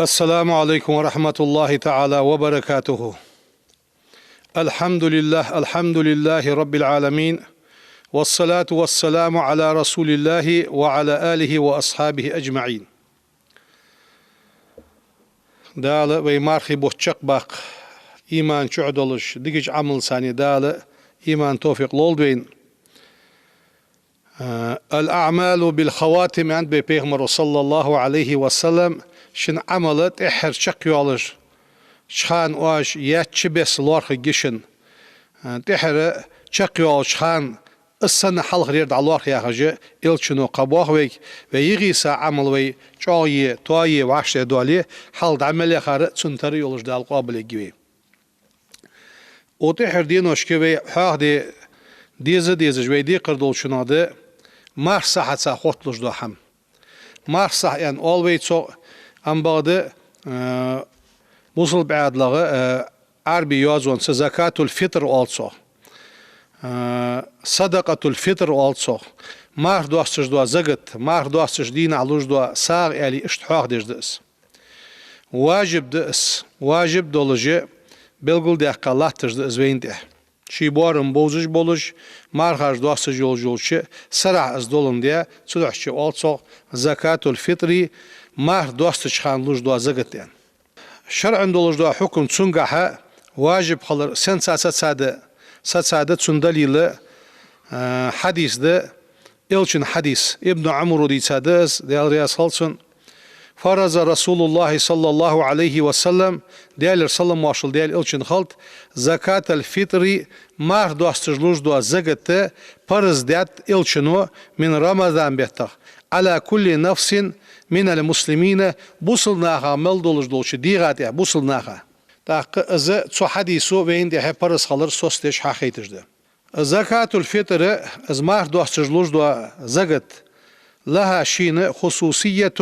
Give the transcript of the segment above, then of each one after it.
السلام عليكم ورحمة الله تعالى وبركاته. الحمد لله رب العالمين، والصلاة والسلام على رسول الله وعلى آله وأصحابه أجمعين. دال ويمارخي بوشق باق إيمان شعدلش ديج عمل ثاني دال إيمان توفيق لولدوين. الأعمال بالخواتم عند بيغمر صلى الله عليه وسلم شن عملت إحر شقيالش شخان واش ياتش بس لورخ جيشن تحر شقيال شخان السنة حلق ريرد على لورخ ياخجي إلشنو قبوخ ويك ويغيسا عمل وي شاوية تواية وعشت دوالي حلد عمل يخار تسنتري يولش دال قابل جوي وتحر دينوش كوي حاق ديز جوي دي قردول شنو ده مارسا حتى خوتلش دو حم مارسا يعني always so ام بعد وصل بعد لغة عربي يوزون زكاة الفطر also صدقة الفطر also مار دوستش دو زغت مار دوستش دين علوش دو ساغ يعني اشتحاق دس واجب دولجي بلغل ده قلاتش دس وين ده شي بارم بوزش بولش مارخاش دوستش يولش سرع از دولن ده صدحش also زكاة الفطر مار دوستش خان لوش دو زغت يعني شرع دولش دو حكم تسنقها واجب خلر سن ساتسادة تسندليل حديث ده إلشن حديث ابن عمرو دي تسادس ديال رياس خلصن فرز رسول الله صلى الله عليه وسلم ديال رسول واصل ديال إلشن خلط زكاة الفطر مار دوستش لوش دو زغت فرز ديات إلشنو من رمضان بيتخ على كل نفس من المسلمين بوصلناها ملدولش دولش ديغاتي بوصلناها تاق از تو حديثو وين دي هبرس خلر سوستش حقيتش ده زكاة الفطر از مار دوستش لوش دو زغت لها شين خصوصية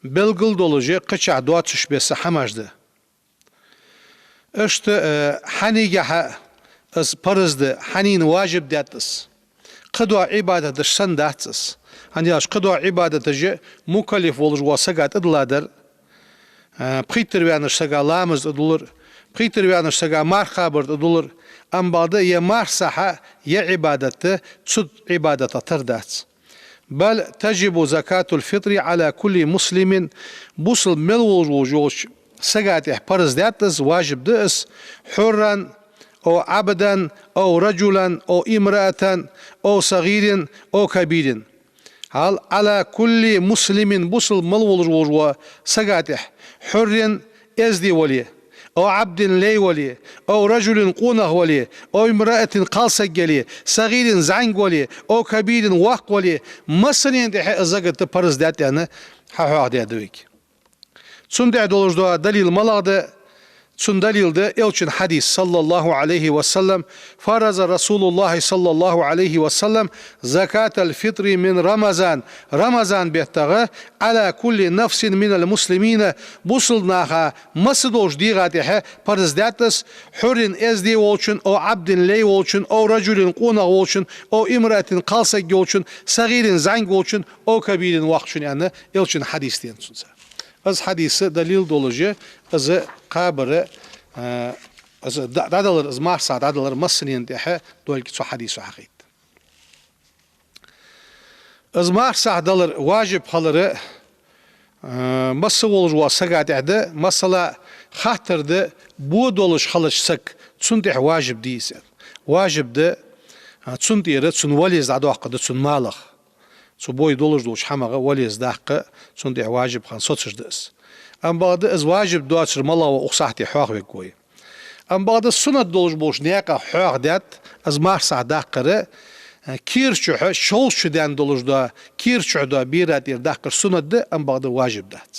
بلغل دولجي قچع دواتش بس حماش ده اشت حنيجها از پرز ده حنين واجب داتس قدوا عبادة دش سن داتس هنياش قدوا عبادة جي مكلف ولج وسقات ادلادر بخيتر وانش سقا لامز ادولر بخيتر وانش سقا مار خابر ادولر ام بعد يا مار صحة يا عبادته تسد عبادة تردات بل تجب زكاة الفطر على كل مسلم بوصل ملوج وجوش سقات احبرز داتس واجب دس حرا أو عبدا أو رجلا أو امرأة أو صغير أو كبير هل على كل مسلم بوصل ملوج وجوا سقاتح حر ازدي ولي أو عبد لي ولي أو رجل قونه ولي أو امرأة قالسك ولي صغير زعنق ولي أو كبير واق ولي مصرين دي زغت برز دات يعني حا دي دويك سندع دولج دو دليل ملاده سندليل ده إلشن حديث صلى الله عليه وسلم فرز رسول الله صلى الله عليه وسلم زكاة الفطر من رمضان بيتغى على كل نفس من المسلمين بوصلناها مصدوش ديغاتها فرزداتس حر ازدي والشن او عبد لي والشن او رجل قونه والشن او امرأة قالسك والشن صغير زعنق والشن او كبير واقشن يعني إلشن حديث دين سنسا از حديث دليل دولجي از قابر از دادلر از مارسا دادلر مصرين دحه دول كي حديث حقيقي از مارسا دلر واجب خلر مسول جوا سقات عده مسلا خاطر ده بو دولش خلش سك تسندح واجب ديس واجب ده تسندير تسن وليز عدوق ده تسن مالخ سو بوي دولش دوش حمغه وليز داق تسندح واجب خان صوتش دس ام بعد از واجب دواتر ملا وقصحتي حواق بكوي ام بعد السنة دولج بوش نياقا حواق دات از مارسا داقره كيرشو شولش دان دولج دا كيرشو دا بيرات داقر سنة ده ام بعد واجب دات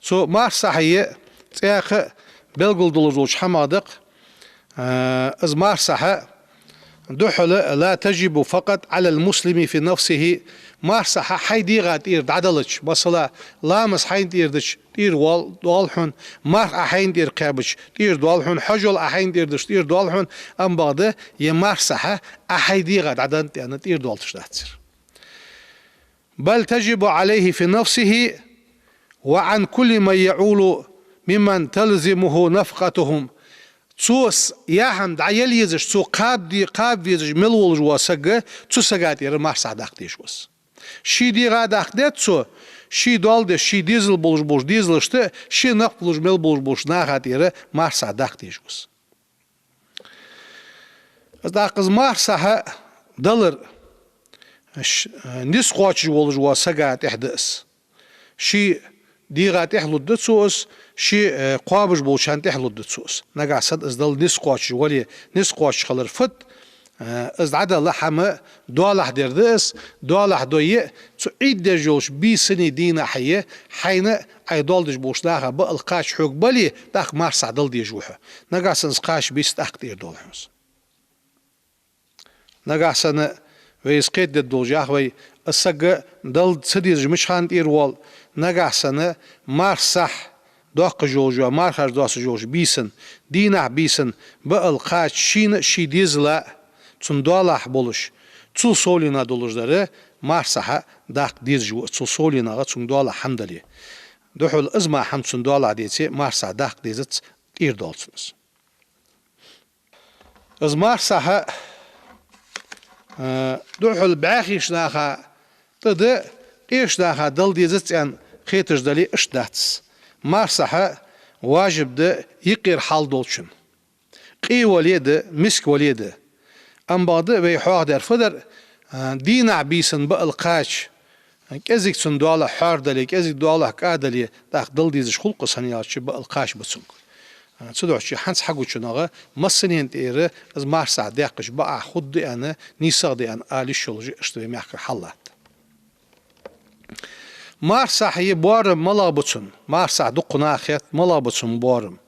سو مارسا هي تياق بلغل دولج بوش حمادق از مارسا دحل لا تجب فقط على المسلم في نفسه مارسا حيدي غات إير عدلش مثلا لامس حين ديردش دير دوالحون مار حين دير قابش دير دوالحون حجل حين ديردش دير دوالحون ام بعد يمارسا حيدي غات عدن يعني دير دوالتش داتر بل تجب عليه في نفسه وعن كل من يعول ممن تلزمه نفقتهم څوس یا هم د عیل یزش څو قاب یزش ملول جواسگه څو سگات یر مارس عداق دیش وس شی دی عداق دیت څو شی دال ده شی دیزل بولش دیزل شته شی نق بولش مل بولش ناقات یر مارس عداق دیش وس از داقز مارس ها دلر نس قاچ بولش جواسگات احدث شی دیغات احلو دتسوس شي قابج بولشان تحلو دتسوس نقع صد ازدل نس قاچ ولي نس قاچ خلر فت از عدا لحمه دوالح دردس دوالح دويه تو عيد درجوش بي سني دينا حيه حين ايدال دج بوشلاها بالقاش حق بلي داخ مارس عدل دي جوحه نقع سنس قاش بيست اختير دولحمس نقع سنه ويسقيت دولجاح وي السق دل سديج مشان ايروال نقع سنه مارسح دوق جوجو مارخر دوس جوج بيسن دينا بيسن بالقاش شين شي ديزلا تون دوالح بولش تو سولينا دولجدره مارسها داق ديز جو تو سولينا تون دوالح حمدلي دوحل ازما حمد تون دوالح ديتي مارسا داق ديزت اير دولسنس از مارسها دوحل باخيش داخا تد ايش داخا دل ديزت ان خيتش دلي اش داتس مارسها واجب ده يقير حال دولشن قي وليده مسك وليده ام بعد وي حوغ در فدر دينا بيسن بالقاش كزيك سن دولا حار دلي كزيك دولا قادلي داخ دل ديزش خلق سنياتش بالقاش بسن تدوشي حنس حقو شنوغه مسنين تيره از مارسا داقش بقى خد انا نيسا دي ان آلي شولجي اشتوي ميحكر حالات مارسا هي بارم ملابتون مارسا دو قناخيت ملابتون بارم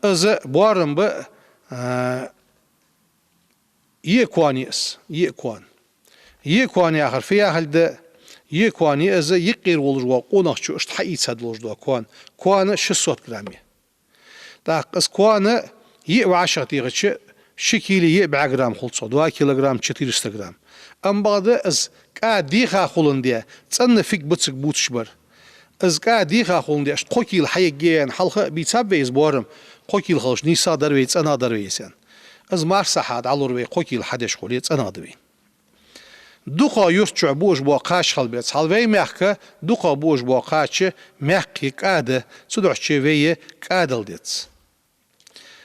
از بارم ب يكواني اس يكواني آخر في أهل ده يكواني از يقير ولجوا قناخ شو اشت حقيقة صد ولجوا كوان 600 جرامي داق از كوان يعشرة تيغتش شكيلي يبع جرام خلصة 2 كيلوغرام 400 جرام ام بعد از ديخا خولنديا تصن فيك بتصك بوتشبر از ديخا خولنديا اش قوكيل حيجين حلقه بيتسبيز بورم قوكيل خلش نيسا درويت انا درويسن از مارسا حد علوروي قوكيل حدش خوليت انا دوي دوقا يرتشع بوش بوقاش خلبيت حلوي مخكه دوقا بوش بوقاش مخكي قاده صدوحشي ويه قادل ديت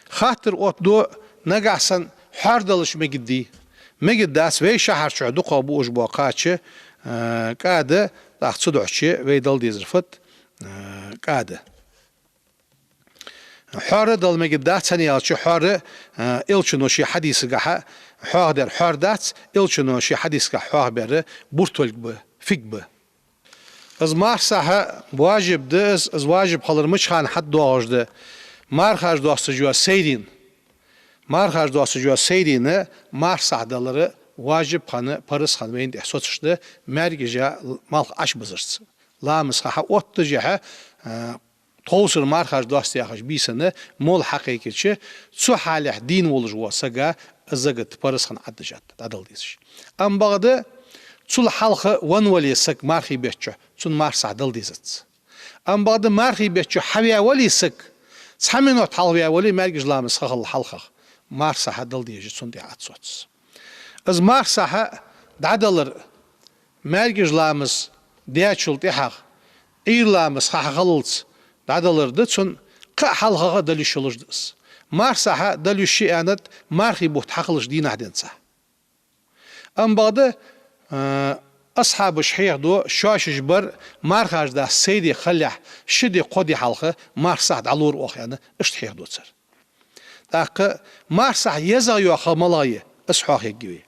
خاطر اوت دو نقعسن حردلش مجدي مجد داس وي شهر شو دوقا بوش بوقاشه قاده داخ صدوحشي وي دل ديزرفت قاده حاره دل مجد داس ثاني شو حاره الشنوشي حديث قحا حاضر حاردات الشنوشي حديث قحا بره بورتولك ب فيك ب از مارسها واجب دز از واجب خلر مش خان حد دوجده مارخاج دوست جو سيدين مارخاج دوست جو سيدين مارس عدالره واجب خانه پارس خان وين احساسشده مرگجا مالخ اش بزرس لامس خا اوت جه توسر مارخاج دوست ياخش بيسنه مول حقيقتشي سو حالح دين ولجوا سغا ازغت پارس خان عدجات عدل ديش ام بعد سول حلقه ون ولي سك مارخي بيچ سون مارس عدل ديزت ام بعد مارخي بيچ حويا ولي سك سامينو حلويا ولي مرگج لامس خل حلقه مارس عدل ديج سون دي عدسوتس از مارس عدلر مرگج لامس دياچول تحق اير لامس خلص عدلر دتسون ق حلقه دليشولج دس مارس دليشي انت مارخي بوت حقلش دين عدنسه ام بعد أصحاب الشحيح دو شاش جبر مارخاج دا سيدي خلح شدي قدي حلقة مارساح دعلور وخيانا اشتحيح دو تسر داق مارساح يزا يوخا ملاي اسحاق يجوي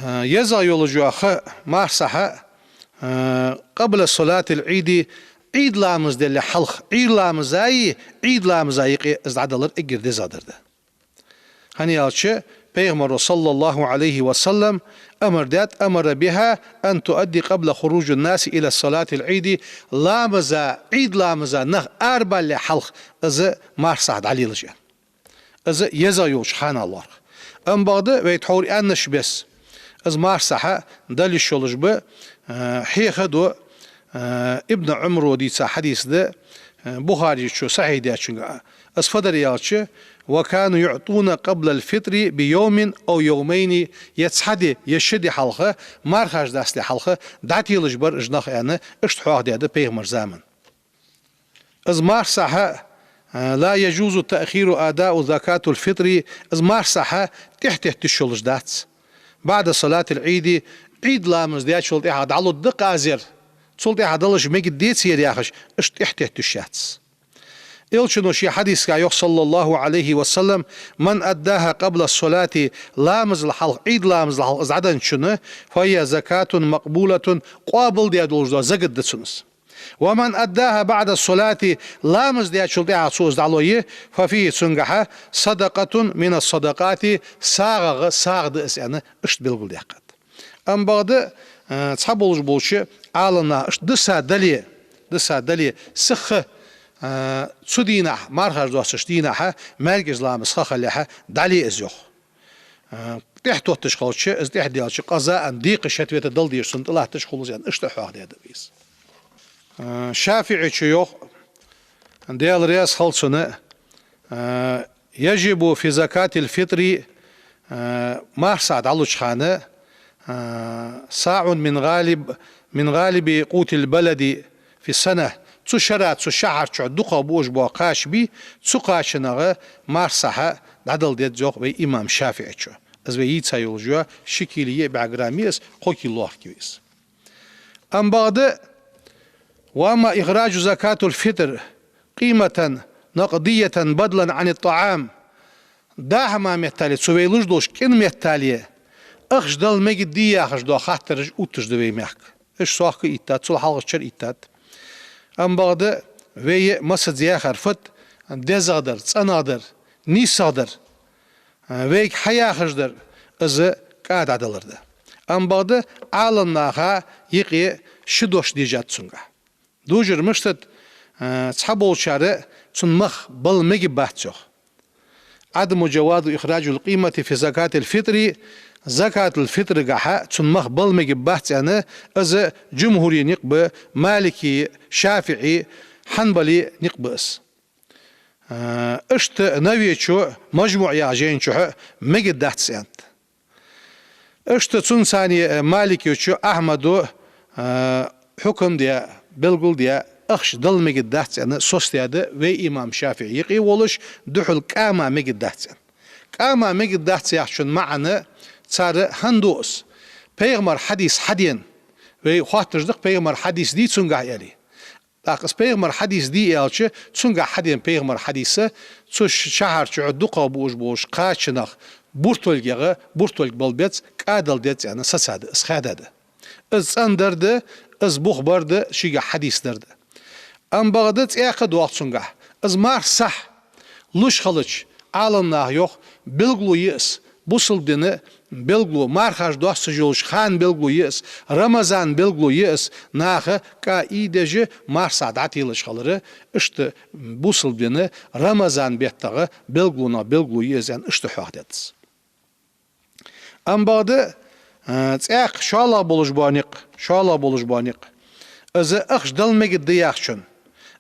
يزا يولجوخا مارساح قبل صلاة العيد عيد لامز دل حلق عيد لامزاي عيد لامزاي ازدعدلر اجر دي زادر ده هني آتشه Peygamber sallallahu aleyhi ve sellem emr biha en tuaddi qabla khurucun nasi ila salatil idi lamaza id lamaza nah arbal halq az marsad alilja az yazayul subhanallah am ba'da ve tuhur annash bes az marsaha dalish yolujbe حيخدو ابن عمرو ديسا حديث ده بخاري شو صحيح دي أشنغ أصفدر يالش وكانوا يعطون قبل الفطر بيوم أو يومين يتصحدي يشدي حلقة مارخاش داستي حلقة دعتي لجبر اجناخ يعني اشتحوه دي هذا بيغمر زامن از مارسحة لا يجوز تأخير أداء زكاة الفطر از مارسحة تحت الشلج دات بعد صلاة العيد عيد لامز ديات شلت احد على الدق ازر شلت احد الله ميجد ديت سير ياخش اش تحت الشاتس إلشنو شي حديث كايوخ صلى الله عليه وسلم من أداها قبل الصلاة لامز الحلق عيد لامز الحلق زعدن شنو فهي زكاة مقبولة قابل دي دولجدا زقد دسنس ومن أداها بعد الصلاة لامز دي شلطيها صوز دعلوية ففيه سنجحة صدقة من الصدقات ساغ دس يعني اشت بلغل ديقات أم بعد تصحبولج بولش عالنا اشت دسا دلي سخ سودينا مارخاج دوستش دينا مركز لامز خخليها دالي ازيوخ تحت تشخلش از تحت ديالش قضاء ديق شتويت دل ديرسن الله تشخلوز يعني اشتحوه دي بيس شافعي شيوخ ديال رياس خلصنا يجب في زكاة الفطر ما سعد على خانة صاع من غالب قوت البلد في السنة تسو شرات تسو شعر تسو دقا بوش بوقاش بي تسو قاشنغ مارسحة عدل ديت زوق بي إمام شافعي شو از بي يتسايول جوا شكيلية بعقراميس خوكي الله كويس أم بعد وأما إخراج زكاة الفطر قيمة نقدية بدلا عن الطعام داها ما ميتالي سويلوش دوش كن ميتالي أخش دل مجد دي أخش دو خاطرج أوتش دوي ميحك إيش سواك إيتات سول حلقة شر إيتات أم بعد وي مسد زياخر فت دزادر تصنادر نيسادر ويك حيا خشدر إز قاد عدلر ده أم بعد عالناها يقي شدوش ديجات سنغا دوجر مشتت تصحبول شارع تنمخ بل مجي بحثوخ عدم جواز إخراج القيمة في زكاة الفطر زكاة الفطر قاحة تنمخ بل مجي بحث أنا إذا جمهوري نقبة مالكي شافعي حنبلي نقبس اشت نوي شو مجموع ياجين شو مجي دحث أنت اشت تنساني مالكي شو أحمدو حكم ديا بلغل ديا أخش دل مجد دحت أنا سوستيادة وي إمام شافعي يقي ولش دحل كاما مجد دحت كاما مجد دحت يحشون معنا صار هندوس بيغمر حديث حدين وي خاطر دق بيغمر حديث دي تسنجع يلي لكن بيغمر حديث دي يالش تسنجع حدين بيغمر حديثة تش شهر تعدقة بوش قاشنخ بورتولجا بورتولج بالبيت كادل ديت يعني سساد اسخادة از اندرد از بخبرد شيء حديث درد أم بغدت إعقد وقت سنجح از مار صح لش خلج عالنا يوخ بلغلو يس بوصل دينه بلغلو مارخاش دوست جولش خان بلغلو يس رمضان بلغلو يس ناخه كا إيدجه مار سعداتي لش خلره اشت بوصل دينه رمضان بيتغه بلغلو يس يعني اشت حوادث أم بغد تأخ شالا بولش بانق از اخش دل مجد دياخشن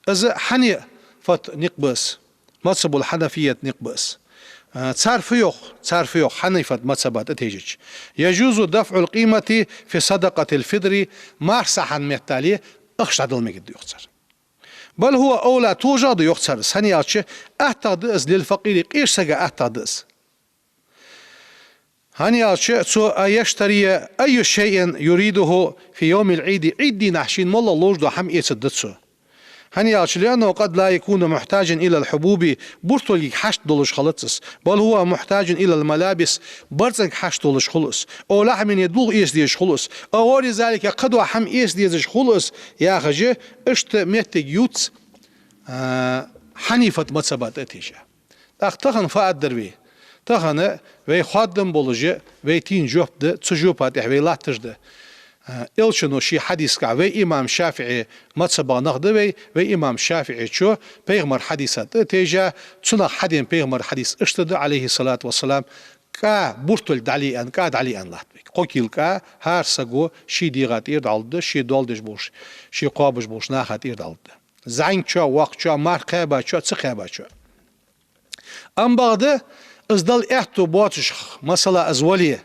از حني فت نقبس مصب الحنفية نقبس تعرف يوخ حنيفة مصبات اتيجج يجوز دفع القيمة في صدقة الفطر مارسحا مهتالي اخش دل مجد يخسر بل هو أولى توجد يخسر سنياتش اعتقد از للفقير ايش سجى اعتقد هنياتش سو يشتري أي شيء يريده في يوم العيد عيد نحشين ملا الله دو حم يتصدتسو هنياتش لأنه قد لا يكون محتاجا إلى الحبوب برتوليك حشت دولش خلصس بل هو محتاج إلى الملابس برزنك حشت دولش خلص أو لحم يدلغ إيس ديش خلص أو ذلك قد حم إيس ديش خلص يا خجي اشت ميتك يوتس حنيفة متصبات اتيجا تخن فأد دروي تخنه وی خادم بولجه وی تین جوب تجوبات وی لاتجده إلشنو شي حديث كا وي إمام شافعي متصبا نخده وي إمام شافعي شو بيغمر حديثات تيجا تسنى حدين بيغمر حديث اشتد عليه الصلاة والسلام كا بورتول دالي أن كا دالي أن لاتبك قوكيل كا هار سجو شي ديغات إيردالد شي دولدش بوش شي قابش بوش ناخات إيردالد زين شو وقت شو مار قابا شو تسقابا شو أم بعد ازدال إحتو باتش مثلا أزولية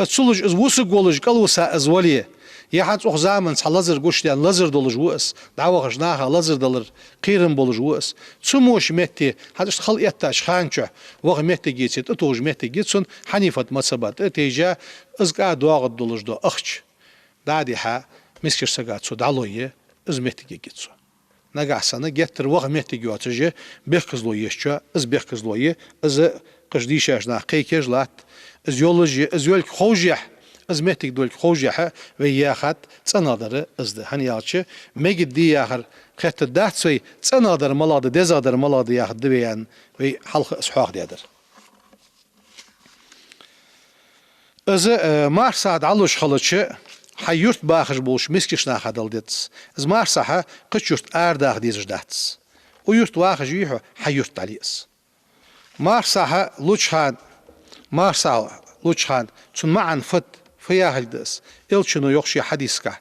اتسولج از وسق ولج قلوسا أزولية يحد أخ زمن لازر قشتيان لازر دولج وأس دعوة جناها لازر دولر قيرن بولج وأس سموش متي هذا خل يتاش خانشة وق متي جيتت اتوج متي جيتسون حنيفة مصبات اتيجا از قاعد دواغ دولج دو أخش دادي ها مسكر سقات سو دعلوية از متي جيتسون نجاسنا جتر وق متي جواتجي بيخزلو يشجع از بيخزلو يه از قشديش أجنا قيكج لات از يولج از يولك خوجح از مهتك دولك خوجحة وياخد تنادر از ده هنيالش مجد دي آخر خت دهتسوي تنادر ملاد دزادر ملاد ياخد دبيان وي حلق اسحاق ديادر از مارساد علوش خلتش حيورت باخش بولش مسكش ناخدل ديتس از مارسها قشورت ارداخ ديزش دهتس ويورت واخش يحو حيورت عليس مارسها لوچان مارسا لوچان تون معن فت فيا هلدس إلشنو يخشي حديثك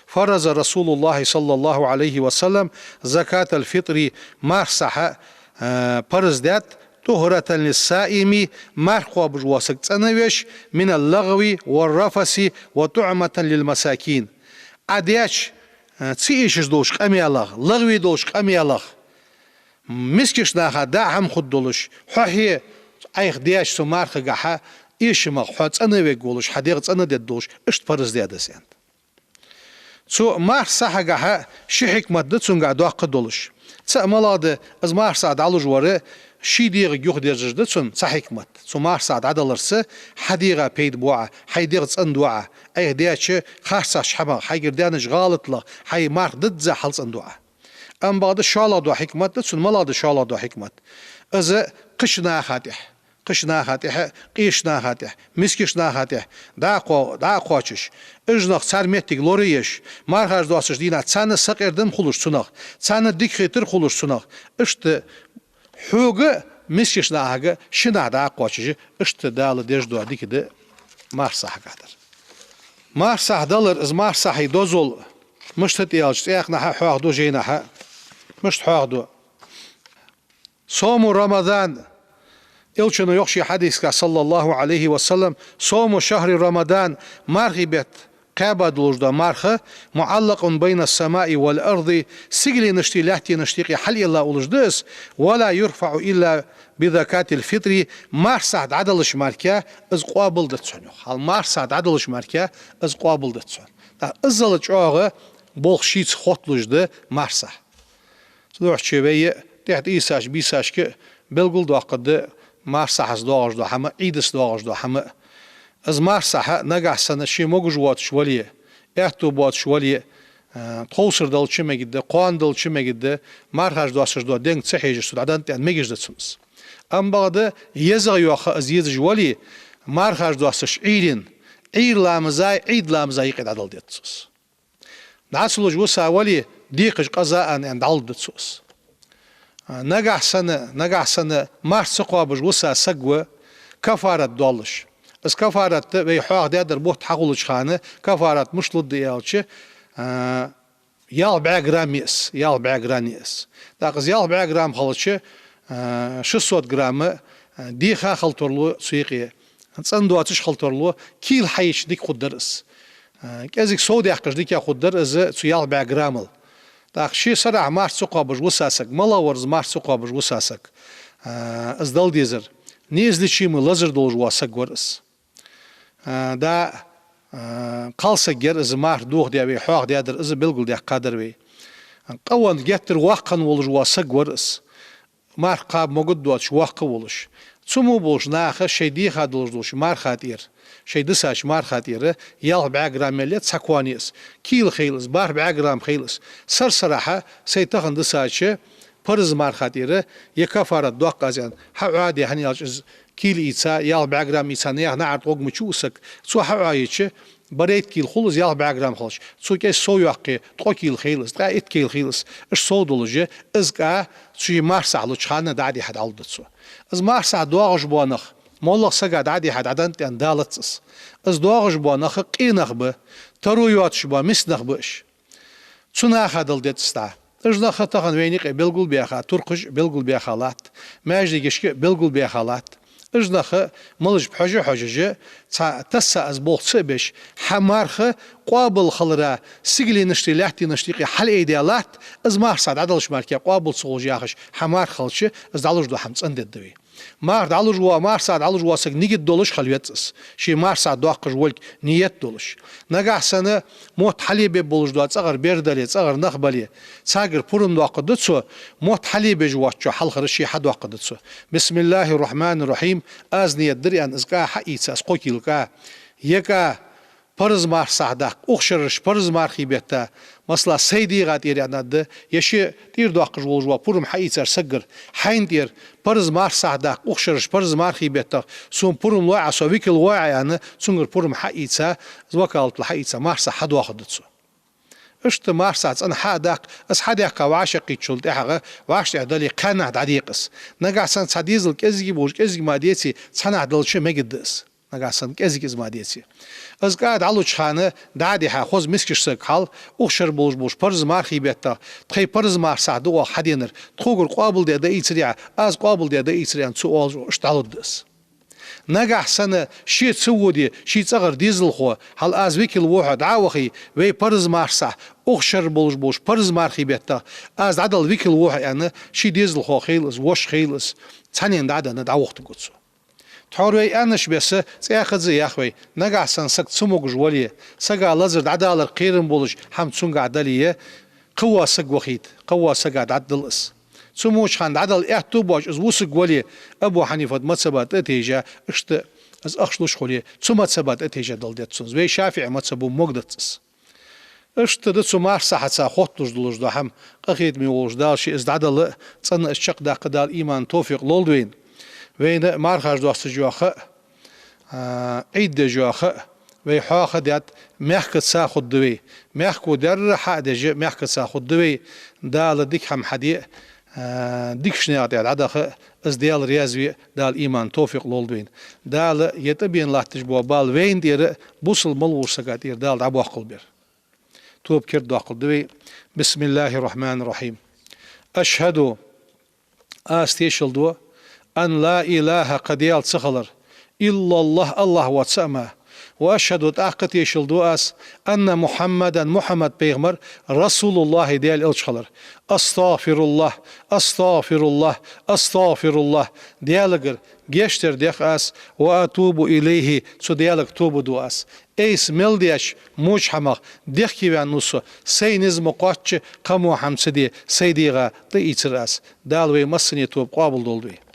فرز رسول الله صلى الله عليه وسلم زكاة الفطر مارسحة برز دات طهرة للسائم مرقوا بجواسك تنويش من اللغو والرفس وطعمة للمساكين أديش تسيشش دوش قمي الله لغوي دوش قمي الله مسكش ناخا دا هم خود دولش حوحي ايخ ديش سو مارخ قحا إيش ما حات أنا بقولش حديقة أنا ددوش إشت فرز ديادة سيان سو مار صح جها شي حكمة دتسون قاعد قدولش تأملاد از مار صعد على جواره شي ديغ جوخ ديرج دتسون صح حكمة سو مار صعد عدلرس حديقة بيد بوعة حديقة أندوعة أي دياتش خاصة شحبة حيجر دانش غلط له حي مار ضد زحلص أندوعة أم بعد شالا دو حكمة دتسون ملاد شالا دو حكمة از قشنا خاتح قشنا خاتح قيشنا خاتح مسكشنا خاتح دا قوچش اجنخ سرمتك لوريش مارخاج دواسش دينا تسانه سقردم خلوش سنخ تسانه ديك خيتر خلوش سنخ اشت حوغ مسكشنا هاغ شنا دا قوچش اشت دال ديج دو ديك de مارسح قادر مارسح دلر از مارسحي دوزول مشت يالش اخنا حوغ دو جينا مشت حوغ دو صوم رمضان إلشنو يخشي حديثك صلى الله عليه وسلم صوم شهر رمضان مرغبت قابد لجدا مرخة معلق بين السماء والأرض سجل نشتي لحتي نشتيقي حل الله ولجدس ولا يرفع إلا بذكاة الفطر مارسعد عدلش ماركا از قابل دتسون حال مارسعد عدلش ماركا از قابل دتسون ازلج آغا بولشيتس خط لجدا مارسح تدوح چوية تحت إيساش بيساش كي بلغل دواقد مارسح از دواج دو همه عيدس دواج دو همه از مارسح نگاه سنه شي موجود وات شواليه احتو بات شواليه تخوصر دل چه مگده قوان دل چه مگده مارخاش دواسش دو دنگ صحيح سود عدن تن مگجد سمس ام بعد يزغ يوخ از يز جوالي مارخاش دواسش عيدين عيد لامزاي عيد لامزاي قد عدل ديتسوس ناسلو جوسا ولي ديقش قضاء ان عدل ديتسوس نجح سنة مارس قابج وسا سجوة كفارة دولش بس كفارة بيحاق دادر بوت حقولش خانة كفارة مش ضد يالش يال بعجرام يس يال بعجرام يس داقز يال بعجرام خلش شو صوت جرام دي خلطرلو سويقية تصندواتش خلطرلو كيل حيش ديك خدرس كأزيك سودي أحكش ديك خدر إز سيال بعجرامل داخشي صراع مارس قابج وساسك ملا ورز مارس قابج وساسك از دل ديزر نيز لشي ملازر دولج واسك ورس دا قالسك جر از مار دوغ دي بي حوغ دي ادر از بلغل دي قادر بي قوان جتر واقن ولج واسك ورس مار قاب موجود دواتش واق ولش سمو بولش ناخه شي دي خادلج دوش مار خاطير شي دساش مار خاطيره يال بعجرام مليت ساكوانيس كيل خيلس بار بعجرام خيلس سر صراحه سيتخن دساش فرز مار خاطيره يكفاره دوقازن حوادي هنياج كيل ايتسا يال بعجرام ايتسا نه نعرض وق مچوسك سو حوايچ بريت كيل خلص يال بعجرام خلص سو كي سو يقي تو كيل خيلس دا ات كيل خيلس اش سو دولجه ازقا شي مار سالو چخانه دادي حد الدسو از مار سا دوغش بونخ مولق سقاد عادي حد عدن تان دالتس از دواغش بوا نخ قينخ ب ترو يواتش بوا مسنخ بش تسنا خدل ديتستا اجنا خطاخن وينيق بلغول بيخا ترقش بلغول بيخالات ماجدي گشك بلغول بيخالات اجنا خ ملج بحجه حجه تسا از بولتس بش حمارخ قابل خلرا سيغلي نشتي لحتي نشتي حل ايديالات از مارساد عدلش ماركي قابل سوجياخش حمار خلش از دالوج دو حمص انددوي مار دالوج وا مارساد دالوج واسك نيجد دولش خلويتس شي مارساد دوقش ولك نيت دولش نغاحسنه موت حليب بولج دو صغر بيردلي صغر نخبلي صاغر پورم دوقدتسو موت حليب جواتشو حلخر شي حد وقدتسو بسم الله الرحمن الرحيم از نيت دريان ازقا حقيتس قوكيلكا يكا پرز مار سعداق اخشرش پرز مار خيبتا مثلا سيدي غاتير يعناد يشي تير دوقش ولجوا پورم حقيتر سقر حين تير پرز مار سعداق اخشرش پرز مار خيبتا سون پورم لوع سويكل لوع يعني سونغر پورم حقيتا زوكالت الحقيتا مارسا حد واخدتسو اشت مارسا انا حداق اس حداق وعشقي تشلت حقه واش عدلي قنع دقيقس نغاسن صديزل كزي بوج كزي ماديتي صنع دلش مگدس نغاسن كزي ماديتي از قاعد علو چخانه دادي ها خوز مسكش سقال اوخشر بوج بوج پرز مار خيبتا تخي پرز مار سادو حدينر تخوغر قابل ده ايتريا از قابل ده ايتريان سو اول اشتالدس نجح سنه شي تسودي شي صغر ديزل خو هل از ويكل واحد عاوخي وي پرز مارسا اوخشر بوج بوج پرز مار خيبتا از عدل ويكل واحد يعني شي ديزل خو خيلس وش خيلس ثاني دادن دعوخت قدسو تحوروي أنش بس سياخد زي ياخوي نجح سنسك تسموج جوليه سجع لزر عدالة قيرن بولج هم تسونج عدالية قوة سج وخيت قوة سج عدل اس تسموش خان عدل احتوباج از وسج جوليه أبو حنيفة متسبات اتيجا اشت از أخشلوش خوليه تسمت سبات اتيجا دل دتسونز وي شافع متسبو مقدتس اشت دتسو مارسا حتى خوتلوش دلوش ده هم قخيت ميولوش دالشي از عدل تصن الشق دا قدال إيمان توفيق لولدوين وين مارخاج دوست جواخه عيد جواخه وي حاخه دات مخك ساخد دوي مخكو در حد جه مخك ساخد دوي دال ديك هم حدي ديك شنيات عدخه از ديال ريازوي دال ايمان توفيق لولدوين دال يتبين لاتج بو بال وين دير بوصل ملور سقاتير دال عبو قلبير توب كرد داقل دوي بسم الله الرحمن الرحيم اشهد استيشل دو أن لا إله قد يالتسخلر إلا الله واتسأما وأشهد تأقت يشلدو أس أن محمد بيغمر رسول الله ديال إلشخلر أستغفر الله ديالغر جيشتر ديخ أس وأتوب إليه سو ديالغ توب دو أس ايس ملديش موج حمق ديخ كيوان نوسو سينز مقاتش قمو حمسدي سيديغا دي إتر أس دالوي مسني توب قابل دولدوي